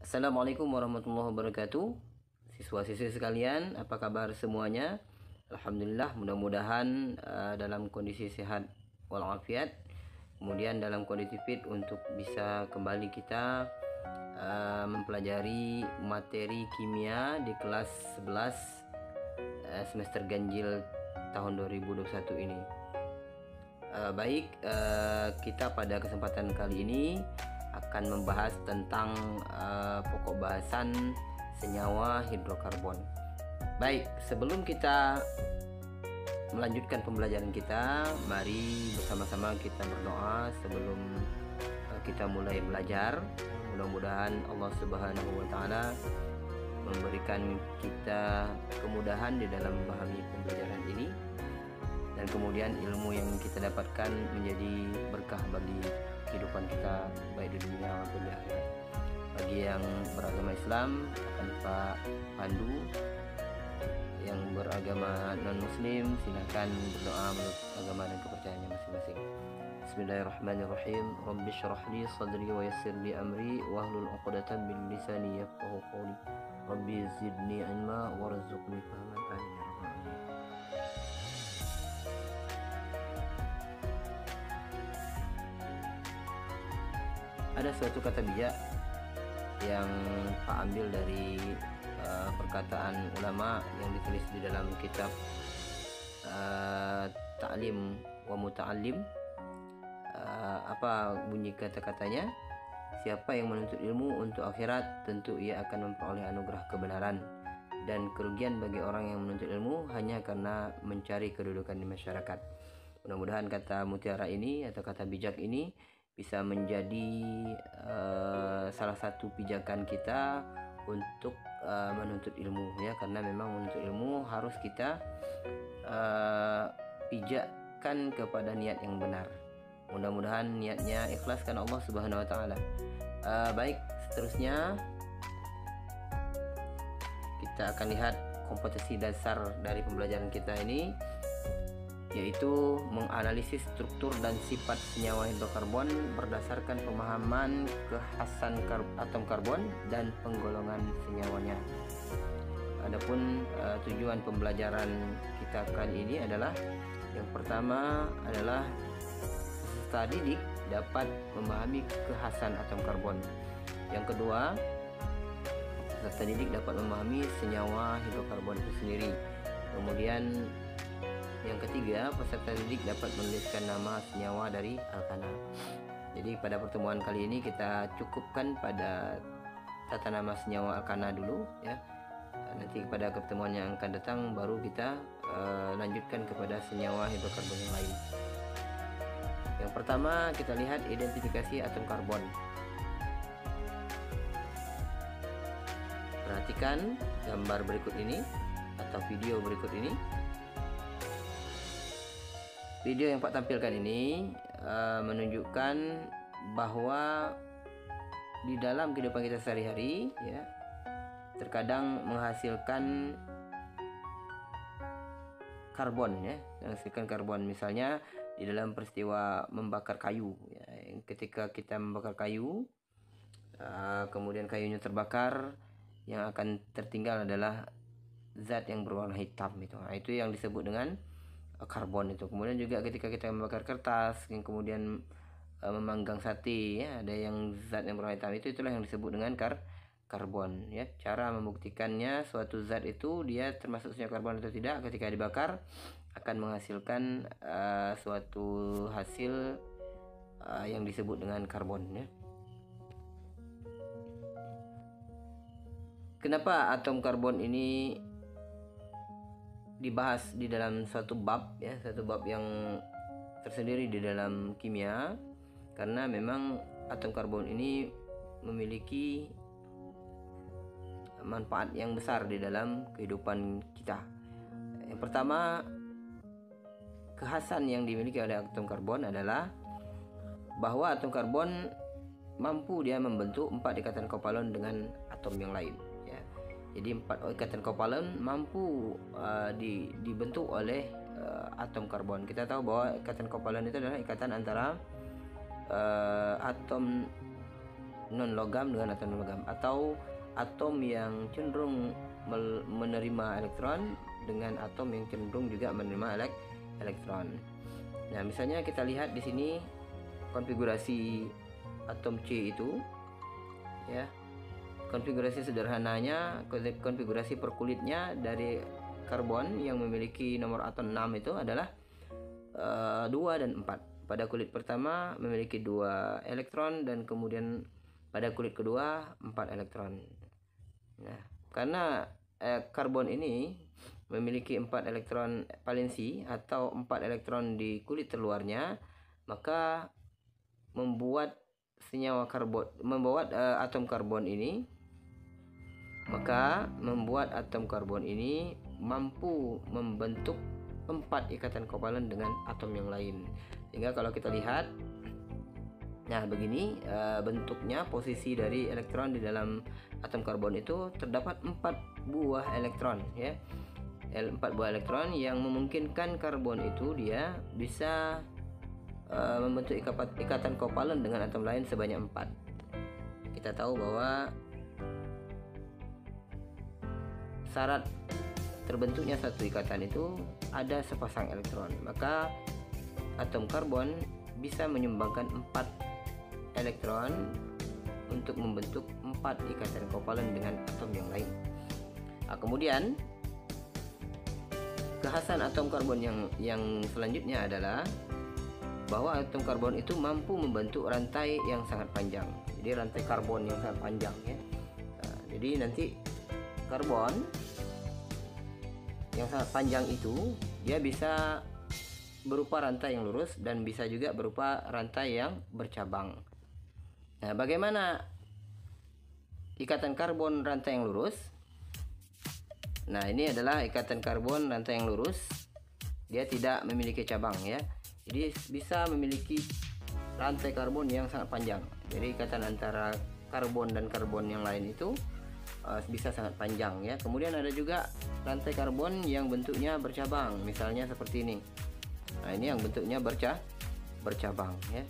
Assalamualaikum warahmatullahi wabarakatuh. Siswa-siswi sekalian, apa kabar semuanya? Alhamdulillah, mudah-mudahan dalam kondisi sehat walafiat, kemudian dalam kondisi fit untuk bisa kembali kita mempelajari materi kimia di kelas 11 semester ganjil tahun 2021 ini. Kita pada kesempatan kali ini akan membahas tentang pokok bahasan senyawa hidrokarbon. Baik, sebelum kita melanjutkan pembelajaran kita, mari bersama-sama kita berdoa sebelum kita mulai belajar. Mudah-mudahan Allah Subhanahu wa taala memberikan kita kemudahan di dalam memahami pembelajaran ini, dan kemudian ilmu yang kita dapatkan menjadi berkah bagi kehidupan kita baik di dunia maupun di akhirat. Bagi yang beragama Islam akan Pak Pandu, yang beragama non muslim silakan berdoa menurut agama dan kepercayaannya masing-masing. Bismillahirrahmanirrahim. Rabbi shrah li sadri wa yassir li amri wahlul 'uqdatam min lisani yafqahu qawli. Rabbi zidni ilma warzuqni fahman. Amin ya rabbal alamin. Ada suatu kata bijak yang Pak ambil dari perkataan ulama yang ditulis di dalam kitab Ta'lim wa Muta'allim. Apa bunyi kata-katanya? Siapa yang menuntut ilmu untuk akhirat, tentu ia akan memperoleh anugerah kebenaran, dan kerugian bagi orang yang menuntut ilmu hanya karena mencari kedudukan di masyarakat. Mudah-mudahan kata mutiara ini atau kata bijak ini bisa menjadi salah satu pijakan kita untuk menuntut ilmu, ya, karena memang menuntut ilmu harus kita pijakkan kepada niat yang benar. Mudah-mudahan niatnya ikhlas karena Allah Subhanahu wa taala. Baik, seterusnya kita akan lihat kompetensi dasar dari pembelajaran kita ini, yaitu menganalisis struktur dan sifat senyawa hidrokarbon berdasarkan pemahaman kekhasan atom karbon dan penggolongan senyawanya. Adapun tujuan pembelajaran kita kali ini adalah, yang pertama adalah peserta didik dapat memahami kekhasan atom karbon. Yang kedua, peserta didik dapat memahami senyawa hidrokarbon itu sendiri. Kemudian yang ketiga, peserta didik dapat menuliskan nama senyawa dari alkana. Jadi pada pertemuan kali ini kita cukupkan pada tata nama senyawa alkana dulu, ya. Nanti pada pertemuan yang akan datang baru kita lanjutkan kepada senyawa hidrokarbon yang lain. Yang pertama kita lihat identifikasi atom karbon. Perhatikan gambar berikut ini atau video berikut ini. Video yang Pak tampilkan ini menunjukkan bahwa di dalam kehidupan kita sehari-hari, ya, terkadang menghasilkan karbon, ya, menghasilkan karbon. Misalnya di dalam peristiwa membakar kayu, ya, ketika kita membakar kayu, kemudian kayunya terbakar, yang akan tertinggal adalah zat yang berwarna hitam itu. Nah, itu yang disebut dengan karbon itu. Kemudian juga ketika kita membakar kertas, yang kemudian memanggang sate, ya, ada yang zat yang berwarna hitam itu, itulah yang disebut dengan karbon, ya. Cara membuktikannya suatu zat itu dia termasuk senyawa karbon atau tidak ketika dibakar akan menghasilkan suatu hasil yang disebut dengan karbon, ya. Kenapa atom karbon ini dibahas di dalam suatu bab, ya, satu bab yang tersendiri di dalam kimia? Karena memang atom karbon ini memiliki manfaat yang besar di dalam kehidupan kita. Yang pertama, kekhasan yang dimiliki oleh atom karbon adalah bahwa atom karbon mampu dia membentuk 4 ikatan kovalent dengan atom yang lain, ya. Jadi 4 ikatan kovalent mampu dibentuk oleh atom karbon. Kita tahu bahwa ikatan kovalent itu adalah ikatan antara atom non logam dengan atom non logam, atau atom yang cenderung menerima elektron dengan atom yang cenderung juga menerima elektron. Nah, misalnya kita lihat di sini konfigurasi atom C itu, ya. Konfigurasi sederhananya, konfigurasi per kulitnya dari karbon yang memiliki nomor atom 6 itu adalah 2 dan 4. Pada kulit pertama memiliki 2 elektron dan kemudian pada kulit kedua 4 elektron. Nah, karena karbon ini memiliki 4 elektron valensi atau 4 elektron di kulit terluarnya, maka membuat senyawa karbon, atom karbon ini mampu membentuk 4 ikatan kovalen dengan atom yang lain. Sehingga kalau kita lihat, nah begini bentuknya, posisi dari elektron di dalam atom karbon itu terdapat 4 buah elektron, ya. 4 buah elektron yang memungkinkan karbon itu dia bisa membentuk ikatan kovalen dengan atom lain sebanyak 4. Kita tahu bahwa syarat terbentuknya satu ikatan itu ada sepasang elektron, maka atom karbon bisa menyumbangkan 4 elektron untuk membentuk 4 ikatan kovalen dengan atom yang lain. Nah, kemudian kekhasan atom karbon yang selanjutnya adalah bahwa atom karbon itu mampu membentuk rantai yang sangat panjang. Jadi rantai karbon yang sangat panjang, ya. Nah, jadi nanti karbon yang sangat panjang itu dia bisa berupa rantai yang lurus dan bisa juga berupa rantai yang bercabang. Nah, bagaimana ikatan karbon rantai yang lurus? Nah, ini adalah ikatan karbon rantai yang lurus. Dia tidak memiliki cabang, ya. Jadi bisa memiliki rantai karbon yang sangat panjang. Jadi ikatan antara karbon dan karbon yang lain itu bisa sangat panjang, ya. Kemudian ada juga rantai karbon yang bentuknya bercabang, misalnya seperti ini. Nah, ini yang bentuknya bercabang, ya.